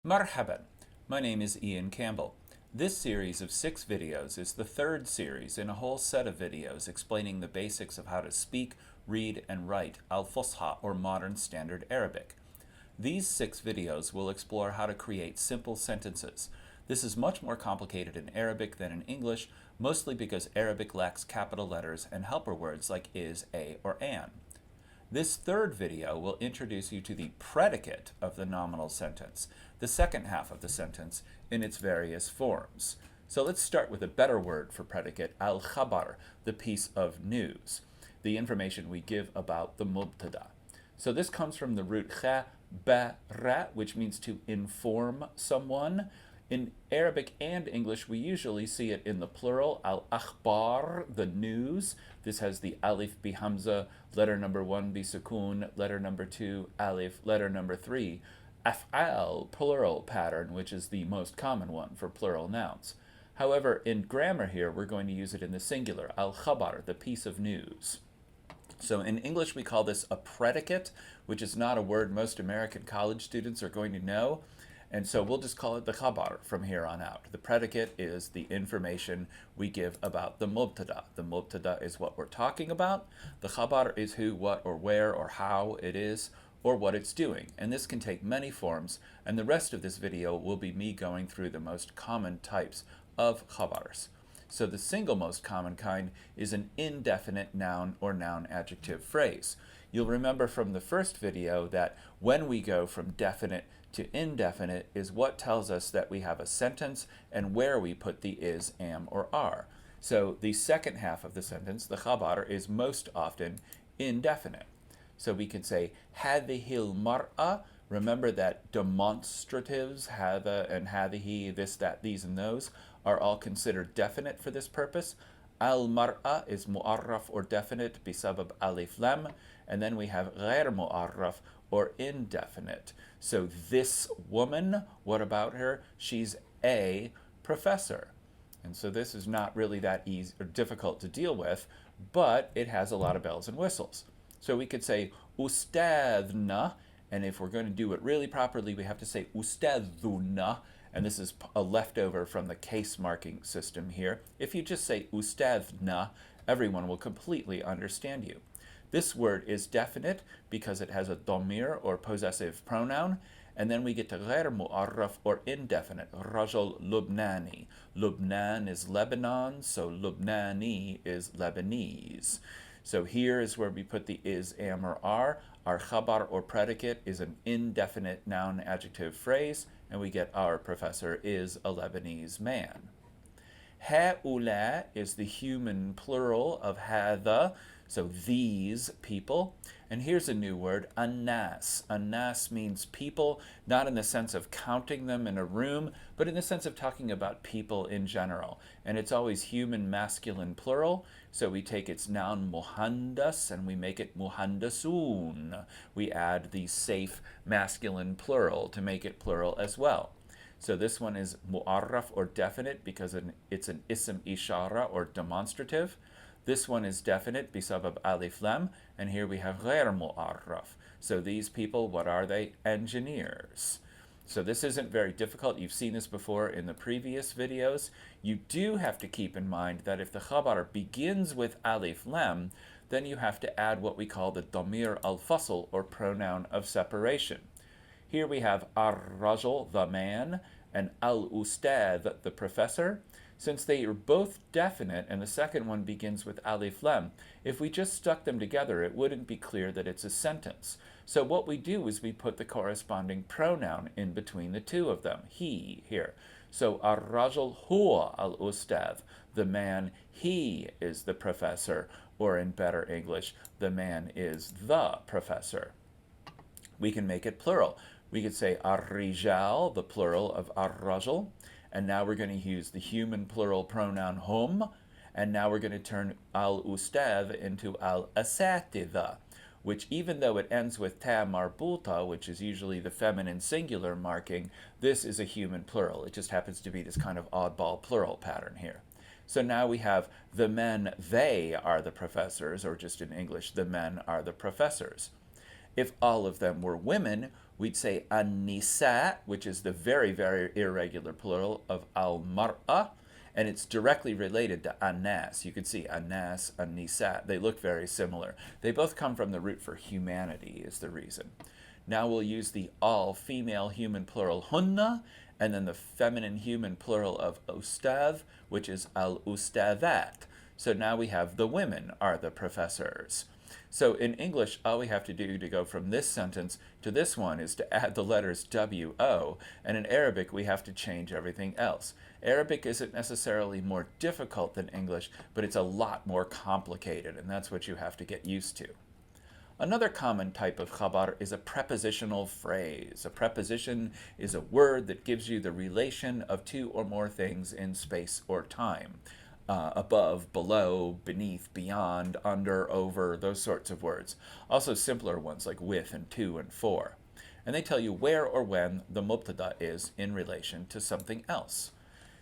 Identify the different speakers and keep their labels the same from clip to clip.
Speaker 1: Marhaban, my name is Ian Campbell. This series of 6 videos is the third series in a whole set of videos explaining the basics of how to speak, read, and write Al-Fusha or Modern Standard Arabic. These 6 videos will explore how to create simple sentences. This is much more complicated in Arabic than in English, mostly because Arabic lacks capital letters and helper words like is, a, or an. This third video will introduce you to the predicate of the nominal sentence, the second half of the sentence, in its various forms. So let's start with a better word for predicate, al-khabar, the piece of news, the information we give about the mubtada. So this comes from the root khabara, which means to inform someone. In Arabic and English, we usually see it in the plural, al-akhbar, the news. This has the alif bi hamza, letter number 1 bi sukun, letter number 2 alif, letter number 3 af'al, plural pattern, which is the most common one for plural nouns. However, in grammar here, we're going to use it in the singular, al-khabar, the piece of news. So in English, we call this a predicate, which is not a word most American college students are going to know. And so we'll just call it the khabar from here on out. The predicate is the information we give about the mubtada. The mubtada is what we're talking about. The khabar is who, what, or where, or how it is, or what it's doing. And this can take many forms, and the rest of this video will be me going through the most common types of khabars. So the single most common kind is an indefinite noun or noun adjective phrase. You'll remember from the first video that when we go from definite to indefinite is what tells us that we have a sentence and where we put the is, am, or are. So the second half of the sentence, the khabar, is most often indefinite. So we can say, hadhihil mar'a. Remember that demonstratives, hadha and hadhihi, this, that, these, and those, are all considered definite for this purpose. Al-mar'a is mu'arraf or definite bisabab alif lam, and then we have ghair mu'arraf or indefinite. So this woman, what about her? She's a professor. And so this is not really that easy or difficult to deal with, but it has a lot of bells and whistles. So we could say ustadhna, and if we're going to do it really properly, we have to say ustadhuna, and this is a leftover from the case marking system here. If you just say ustadhna, everyone will completely understand you. This word is definite because it has a domir or possessive pronoun, and then we get to ghair mu'arraf or indefinite, rajul Lubnani. Lubnan is Lebanon, so Lubnani is Lebanese. So here is where we put the is, am, or are. Our khabar or predicate is an indefinite noun adjective phrase, and we get our professor is a Lebanese man. Ha'ula is the human plural of hadha, so these people. And here's a new word, annas. Annas means people, not in the sense of counting them in a room, but in the sense of talking about people in general. And it's always human masculine plural, so we take its noun muhandas and we make it muhandasun. We add the safe masculine plural to make it plural as well. So this one is mu'arraf or definite because it's an ism ishara or demonstrative. This one is definite bisabab alif lam, and here we have ghair mu'arraf. So these people, what are they? Engineers. So this isn't very difficult. You've seen this before in the previous videos. You do have to keep in mind that if the khabar begins with alif lam, then you have to add what we call the damir al-fasl or pronoun of separation. Here we have ar-rajul, the man, and al-ustad, the professor. Since they are both definite and the second one begins with alif lam, if we just stuck them together, it wouldn't be clear that it's a sentence. So what we do is we put the corresponding pronoun in between the two of them, he here. So ar-rajul huwa al-ustad, the man, he is the professor, or in better English, the man is the professor. We can make it plural. We could say ar-rijal, the plural of ar-rajul, and now we're going to use the human plural pronoun hum, and now we're going to turn al-ustad into al-asatidha, which even though it ends with ta marbuta, which is usually the feminine singular marking, this is a human plural. It just happens to be this kind of oddball plural pattern here. So now we have the men, they are the professors, or just in English, the men are the professors. If all of them were women, We'd say an-nisa, which is the very, very irregular plural of al-mar'a, and it's directly related to anas. You can see anas, an-nisa. They look very similar. They both come from the root for humanity is the reason. Now we'll use the all-female human plural hunna, and then the feminine human plural of ustav, which is al-ustavat. So now we have the women are the professors. So in English, all we have to do to go from this sentence to this one is to add the letters W-O, and in Arabic we have to change everything else. Arabic isn't necessarily more difficult than English, but it's a lot more complicated, and that's what you have to get used to. Another common type of khabar is a prepositional phrase. A preposition is a word that gives you the relation of two or more things in space or time. Above, below, beneath, beyond, under, over, those sorts of words. Also simpler ones like with and to and for. And they tell you where or when the mubtada is in relation to something else.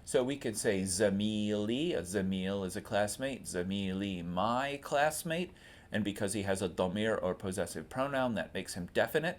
Speaker 1: So we could say zamili, a zamil is a classmate, zamili, my classmate, and because he has a damir or possessive pronoun, that makes him definite.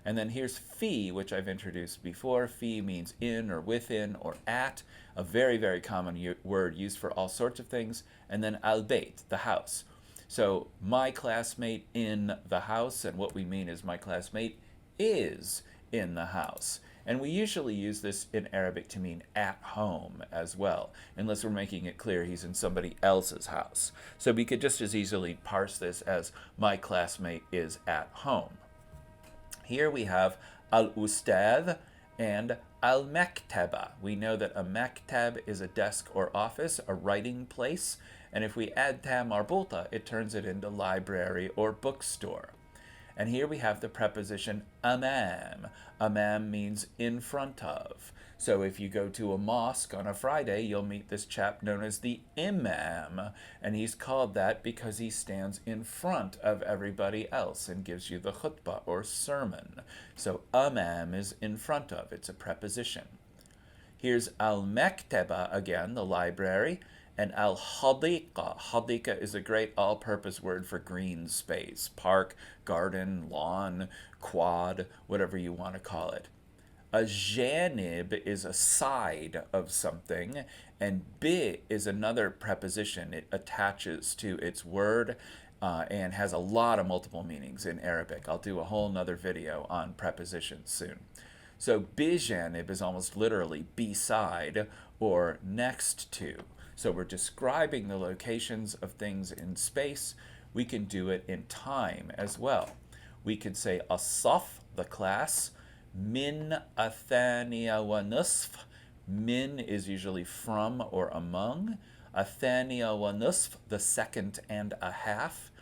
Speaker 1: And then here's fi, which I've introduced before. Fi means in or within or at, a very, very common word used for all sorts of things. And then al-bayt, the house. So my classmate in the house, and what we mean is my classmate is in the house. And we usually use this in Arabic to mean at home as well, unless we're making it clear he's in somebody else's house. So we could just as easily parse this as my classmate is at home. Here we have al-ustadh and al-maktaba. We know that a maktab is a desk or office, a writing place, and if we add ta marbuta, it turns it into library or bookstore. And here we have the preposition amam. Amam means in front of. So if you go to a mosque on a Friday, you'll meet this chap known as the imam. And he's called that because he stands in front of everybody else and gives you the khutbah or sermon. So amam is in front of. It's a preposition. Here's al-maktaba again, the library. And al-hadiqa. Hadiqa is a great all-purpose word for green space. Park, garden, lawn, quad, whatever you want to call it. A janib is a side of something, and bi is another preposition. It attaches to its word and has a lot of multiple meanings in Arabic. I'll do a whole nother video on prepositions soon. So bi janib is almost literally beside or next to. So we're describing the locations of things in space. We can do it in time as well. We could say as-saf, the class, min athaniya wa nusf. Min is usually from or among. Athaniya wa nusf, the second and a half.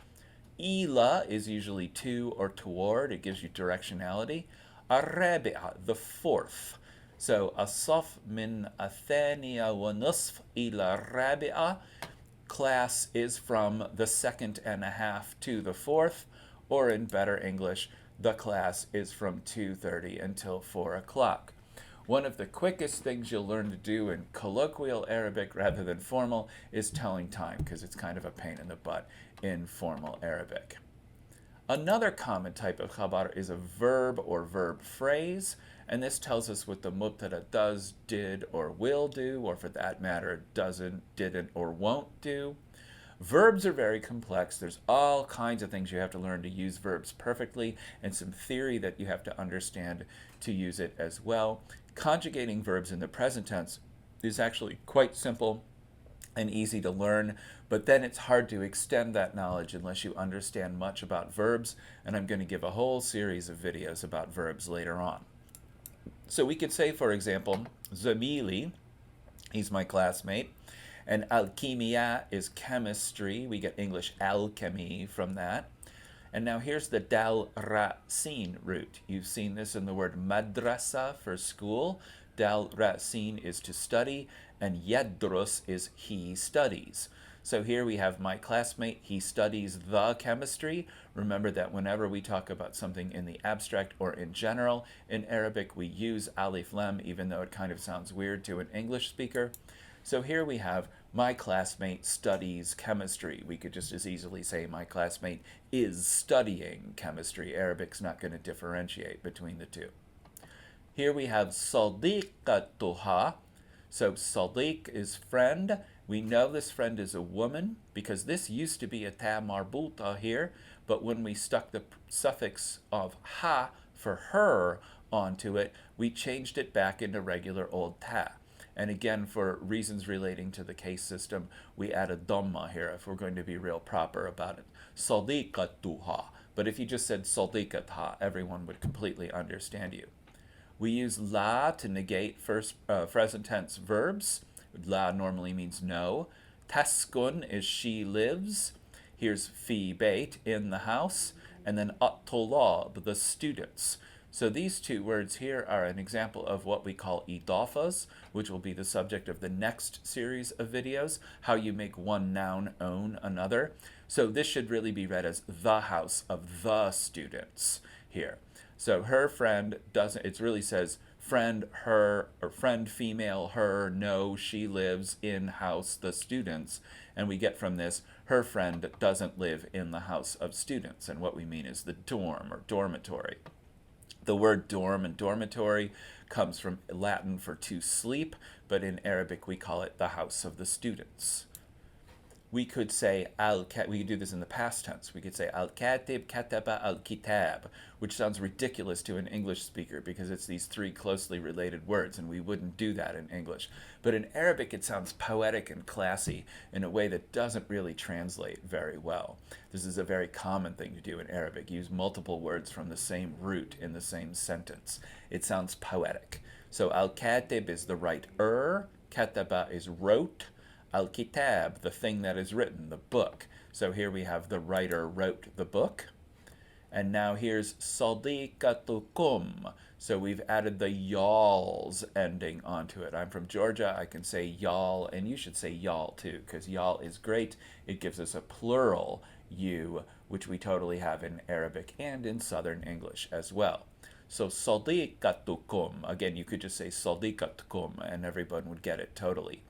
Speaker 1: Ila is usually to or toward. It gives you directionality. Arabi'a, the fourth. So as-saf min athaniya wa nusf ila rabi'a. Class is from the second and a half to the fourth, or in better English, the class is from 2:30 until 4 o'clock. One of the quickest things you'll learn to do in colloquial Arabic rather than formal is telling time, because it's kind of a pain in the butt in formal Arabic. Another common type of khabar is a verb or verb phrase, and this tells us what the mubtada does, did, or will do, or for that matter, doesn't, didn't, or won't do. Verbs are very complex. There's all kinds of things you have to learn to use verbs perfectly, and some theory that you have to understand to use it as well. Conjugating verbs in the present tense is actually quite simple and easy to learn, but then it's hard to extend that knowledge unless you understand much about verbs, and I'm going to give a whole series of videos about verbs later on. So we could say, for example, Zamili, he's my classmate, and alchemia is chemistry. We get English alchemy from that. And now here's the dal ra sin root. You've seen this in the word madrasa for school. Dal ra sin is to study, and yadrus is he studies. So here we have my classmate, he studies the chemistry. Remember that whenever we talk about something in the abstract or in general, in Arabic we use alif lam, even though it kind of sounds weird to an English speaker. So here we have My classmate studies chemistry. We could just as easily say my classmate is studying chemistry. Arabic's not going to differentiate between the two. Here we have صديقتها. So sadiq is friend. We know this friend is a woman because this used to be a ta marbuta here, but when we stuck the suffix of ha for her onto it, we changed it back into regular old ta. And again, for reasons relating to the case system, we add a dhamma here if we're going to be real proper about it. Sadiqatuha. But if you just said sadiqatha, everyone would completely understand you. We use la to negate present tense verbs. La normally means no. Taskun is she lives. Here's fi bait, in the house. And then at-tulab, the students. So these two words here are an example of what we call idafas, which will be the subject of the next series of videos, how you make one noun own another. So this should really be read as the house of the students here. So her friend doesn't, it really says friend her, or friend female her, no, she lives in house the students. And we get from this, her friend doesn't live in the house of students. And what we mean is the dorm or dormitory. The word dorm and dormitory comes from Latin for to sleep, but in Arabic we call it the house of the students. We could say we could do this in the past tense. We could say al-katib kataba al-kitab, which sounds ridiculous to an English speaker because it's these three closely related words, and we wouldn't do that in English. But in Arabic, it sounds poetic and classy in a way that doesn't really translate very well. This is a very common thing to do in Arabic. Use multiple words from the same root in the same sentence. It sounds poetic. So al-katib is the writer, kataba is wrote, Al-Kitab, the thing that is written, the book. So here we have the writer wrote the book. And now here's Sadiqatukum. So we've added the y'all's ending onto it. I'm from Georgia. I can say y'all, and you should say y'all too, because y'all is great. It gives us a plural you, which we totally have in Arabic and in Southern English as well. So Sadiqatukum. Again, you could just say Sadiqatukum, and everyone would get it totally.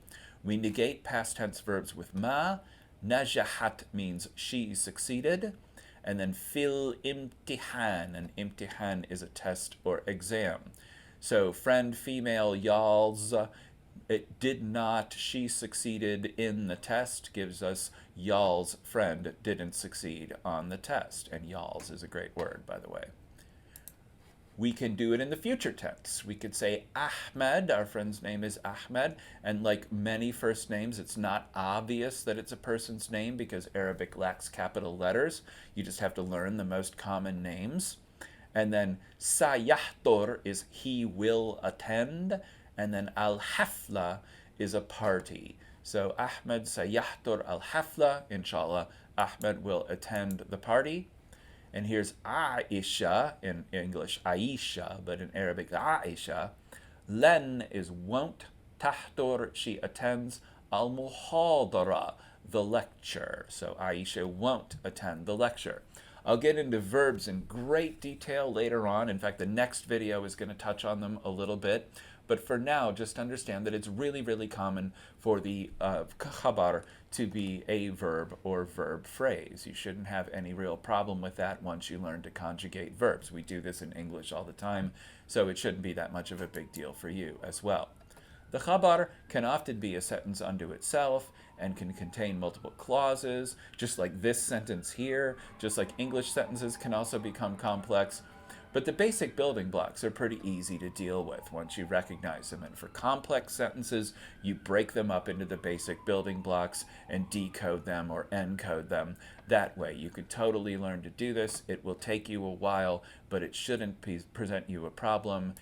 Speaker 1: We negate past tense verbs with ma. Najahat means she succeeded. And then fil imtihan. And imtihan is a test or exam. So friend, female, y'all's. It did not, she succeeded in the test, gives us y'all's friend didn't succeed on the test. And y'all's is a great word, by the way. We can do it in the future tense. We could say Ahmed, our friend's name is Ahmed, and like many first names, it's not obvious that it's a person's name because Arabic lacks capital letters. You just have to learn the most common names. And then Sayahtor is he will attend, and then Al-Hafla is a party. So Ahmed Sayahtor Al-Hafla, inshallah, Ahmed will attend the party. And here's Aisha, in English Aisha, but in Arabic Aisha. Len is won't. Tahtor, she attends. Al-Muhadara, the lecture. So Aisha won't attend the lecture. I'll get into verbs in great detail later on. In fact, the next video is going to touch on them a little bit. But for now, just understand that it's really, really common for the khabar to be a verb or verb phrase. You shouldn't have any real problem with that once you learn to conjugate verbs. We do this in English all the time, so it shouldn't be that much of a big deal for you as well. The khabar can often be a sentence unto itself and can contain multiple clauses, just like this sentence here, just like English sentences can also become complex. But the basic building blocks are pretty easy to deal with once you recognize them. And for complex sentences, you break them up into the basic building blocks and decode them or encode them. That way, you could totally learn to do this. It will take you a while, but it shouldn't present you a problem.